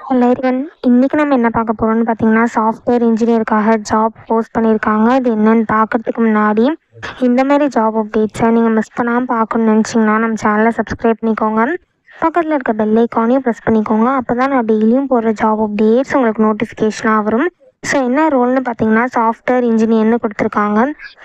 Hello everyone. இன்றைக்கி நம்ம என்ன பார்க்க போகிறோம்னு பார்த்தீங்கன்னா, சாஃப்ட்வேர் இன்ஜினியருக்காக ஜாப் போஸ்ட் பண்ணியிருக்காங்க. அது என்னன்னு பார்க்குறதுக்கு முன்னாடி இந்த மாதிரி ஜாப் அப்டேட்ஸை நீங்கள் மிஸ் பண்ணாமல் பார்க்கணுன்னு நினச்சிங்கன்னா நம்ம சேனலை சப்ஸ்கிரைப் பண்ணிக்கோங்க. பக்கத்தில் இருக்க பெல் ஐக்கானையும் ப்ரெஸ் பண்ணிக்கோங்க. அப்போ தான் நான் டெய்லியும் போடுற ஜாப் அப்டேட்ஸ் உங்களுக்கு நோட்டிஃபிகேஷனாக வரும். ஸோ என்ன ரோல்னு பார்த்தீங்கன்னா, சாஃப்ட்வேர் இன்ஜினியர்னு கொடுத்துருக்காங்க.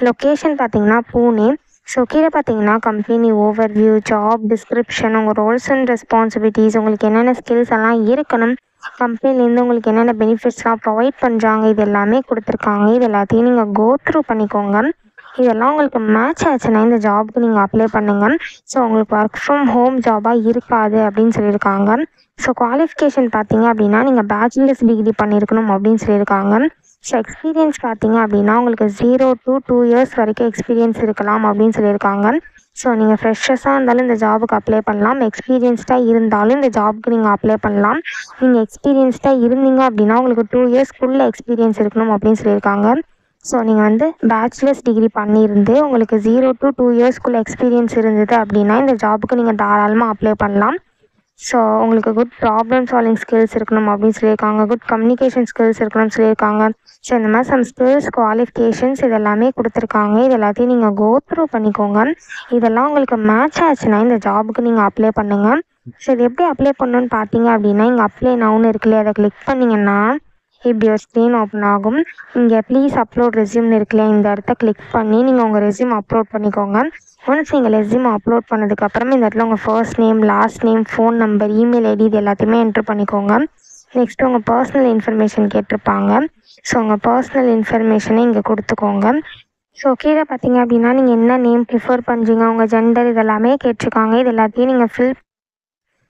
லொக்கேஷன் பார்த்தீங்கன்னா பூனே. ஸோ கீழே பார்த்தீங்கன்னா கம்பெனி ஓவர்வியூ, ஜாப் டிஸ்கிரிப்ஷன், உங்கள் ரோல்ஸ் அண்ட் ரெஸ்பான்சிபிலிட்டிஸ், உங்களுக்கு என்னென்ன ஸ்கில்ஸ் எல்லாம் இருக்கணும், கம்பெனிலேருந்து உங்களுக்கு என்னென்ன பெனிஃபிட்ஸ்லாம் ப்ரொவைட் பண்ணுறாங்க, இது எல்லாமே கொடுத்துருக்காங்க. இது எல்லாத்தையும் நீங்கள் கோ த்ரூ பண்ணிக்கோங்க. இதெல்லாம் உங்களுக்கு மேட்ச் ஆச்சுன்னா இந்த ஜாபுக்கு நீங்கள் அப்ளை பண்ணுங்கள். ஸோ உங்களுக்கு ஒர்க் ஃப்ரம் ஹோம் ஜாபாக இருக்காது அப்படின்னு சொல்லியிருக்காங்க. ஸோ குவாலிஃபிகேஷன் பார்த்தீங்க அப்படின்னா நீங்கள் பேச்சுலர்ஸ் டிகிரி பண்ணியிருக்கணும் அப்படின்னு சொல்லியிருக்காங்க. ஸோ எக்ஸ்பீரியன்ஸ் பார்த்தீங்க அப்படின்னா உங்களுக்கு 0 to 2 years வரைக்கும் எக்ஸ்பீரியன்ஸ் இருக்கலாம் அப்படின்னு சொல்லியிருக்காங்க. ஸோ நீங்கள் ஃப்ரெஷர்ஸாக இருந்தாலும் இந்த ஜாபுக்கு அப்ளை பண்ணலாம். எக்ஸ்பீரியன்ஸ்டாக இருந்தாலும் இந்த ஜாபுக்கு நீங்கள் அப்ளை பண்ணலாம். நீங்கள் எக்ஸ்பீரியன்ஸ்டாக இருந்தீங்க அப்படின்னா உங்களுக்கு 2 yearsக்குள்ளே எக்ஸ்பீரியன்ஸ் இருக்கணும் அப்படின்னு சொல்லியிருக்காங்க. ஸோ நீங்கள் பேச்சுலர்ஸ் டிகிரி பண்ணியிருந்து உங்களுக்கு 0 to 2 yearsக்குள்ளே எக்ஸ்பீரியன்ஸ் இருந்தது அப்படின்னா இந்த ஜாபுக்கு நீங்கள் தாராளமாக அப்ளை பண்ணலாம். ஸோ உங்களுக்கு குட் ப்ராப்ளம் சால்விங் ஸ்கில்ஸ் இருக்கணும் அப்படின்னு சொல்லியிருக்காங்க. குட் கம்யூனிகேஷன் ஸ்கில்ஸ் இருக்கணும்னு சொல்லியிருக்காங்க. ஸோ இந்த மாதிரி சம் ஸ்கில்ஸ், குவாலிஃபிகேஷன்ஸ் இது எல்லாமே கொடுத்துருக்காங்க. இது எல்லாத்தையும் நீங்கள் கோ த்ரூ பண்ணிக்கோங்க. இதெல்லாம் உங்களுக்கு மேட்ச் ஆச்சுன்னா இந்த ஜாபுக்கு நீங்கள் அப்ளை பண்ணுங்கள். ஸோ இது எப்படி அப்ளை பண்ணணுன்னு பார்த்தீங்க அப்படின்னா இங்கே அப்ளை நவுன்னு இருக்குல்லையே, அதை கிளிக் பண்ணிங்கன்னா இப்படி ஒரு ஸ்க்ரீன் ஓப்பன் ஆகும். இங்கே ப்ளீஸ் அப்லோட் ரெஸ்யூம்னு இருக்குல்லையா, இந்த இடத்த கிளிக் பண்ணி நீங்கள் உங்கள் ரெஸ்யூம் அப்லோட் பண்ணிக்கோங்க. ஒன்ஸ் நீங்கள் ரெஸ்யூம் அப்லோட் பண்ணதுக்கப்புறம் இந்த இடத்துல உங்கள் first name, last name, phone number, email ID இது எல்லாத்தையுமே என்ட்ரு பண்ணிக்கோங்க. நெக்ஸ்ட்டு உங்கள் பர்சனல் இன்ஃபர்மேஷன் கேட்டிருப்பாங்க. ஸோ உங்கள் பர்சனல் இன்ஃபர்மேஷனை இங்கே கொடுத்துக்கோங்க. ஸோ கீழே பார்த்தீங்க அப்படின்னா நீங்கள் என்ன நேம் ப்ரிஃபர் பண்ணுறீங்க, உங்கள் ஜெண்டர் இதெல்லாமே கேட்டிருக்காங்க. இது எல்லாத்தையும் நீங்கள்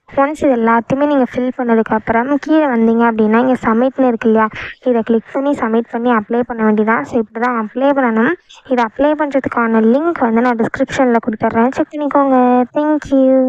ஒன்ஸ் இது எல்லாத்தையுமே நீங்கள் ஃபில் பண்ணதுக்கப்புறம் கீழே வந்தீங்க அப்படின்னா இங்கே சப்மிட்னு இருக்கு இல்லையா, இதை கிளிக் பண்ணி சப்மிட் பண்ணி அப்ளை பண்ண வேண்டியதான். ஸோ இப்படி தான் அப்ளை பண்ணணும். இதை அப்ளை பண்ணுறதுக்கான லிங்க் நான் டிஸ்கிரிப்ஷனில் கொடுத்துட்றேன். செக் பண்ணிக்கோங்க. தேங்க்யூ.